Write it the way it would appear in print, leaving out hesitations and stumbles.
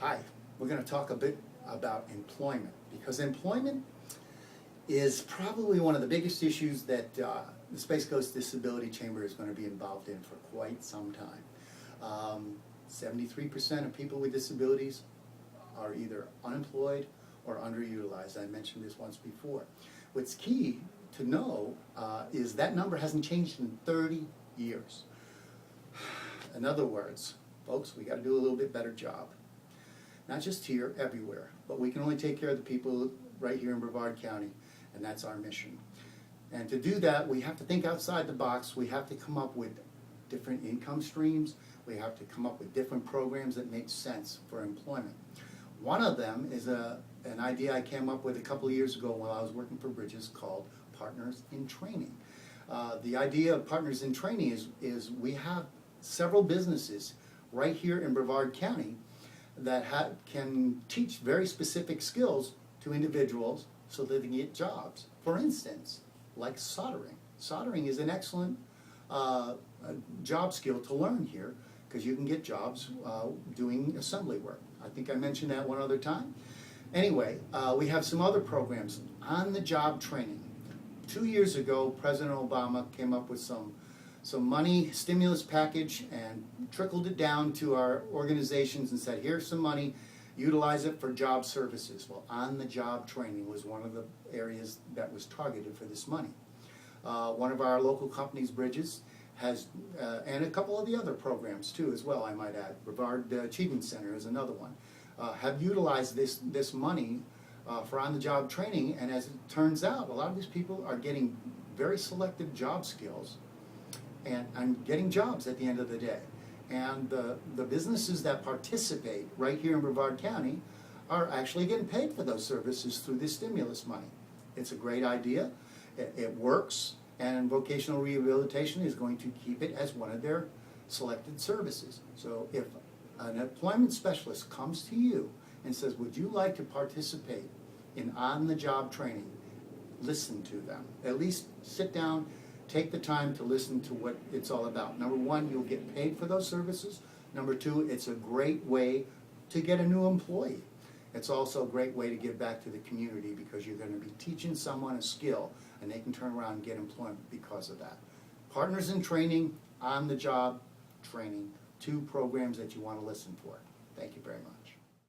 Hi, we're going to talk a bit about employment, because employment is probably one of the biggest issues that the Space Coast Disability Chamber is going to be involved in for quite some time. 73% of people with disabilities are either unemployed or underutilized. I mentioned this once before. What's key to know is that number hasn't changed in 30 years. In other words, folks, we got to do a little bit better job. Not just here, everywhere, but we can only take care of the people right here in Brevard County, and that's our mission. And to do that, we have to think outside the box. We have to come up with different income streams. We have to come up with different programs that make sense for employment. One of them is an idea I came up with a couple of years ago while I was working for Bridges called Partners in Training. The idea of Partners in Training is we have several businesses right here in Brevard County that can teach very specific skills to individuals so that they can get jobs. For instance, like soldering. Soldering is an excellent job skill to learn here, because you can get jobs doing assembly work. I think I mentioned that one other time. Anyway, we have some other programs. On-the-job training. 2 years ago, President Obama came up with some money stimulus package and trickled it down to our organizations and said, here's some money, utilize it for job services. Well, on-the-job training was one of the areas that was targeted for this money. One of our local companies, Bridges, has, and a couple of the other programs too as well, I might add. Brevard Achievement Center is another one. Have utilized this money for on-the-job training, and as it turns out, a lot of these people are getting very selective job skills and getting jobs at the end of the day. And the businesses that participate right here in Brevard County are actually getting paid for those services through this stimulus money. It's a great idea. It works, and vocational rehabilitation is going to keep it as one of their selected services. So if an employment specialist comes to you and says, would you like to participate in on-the-job training, listen to them. At least sit down, take the time to listen to what it's all about. Number one, you'll get paid for those services. Number two, it's a great way to get a new employee. It's also a great way to give back to the community, because you're going to be teaching someone a skill and they can turn around and get employment because of that. Partners in Training, on-the-job training, two programs that you want to listen for. Thank you very much.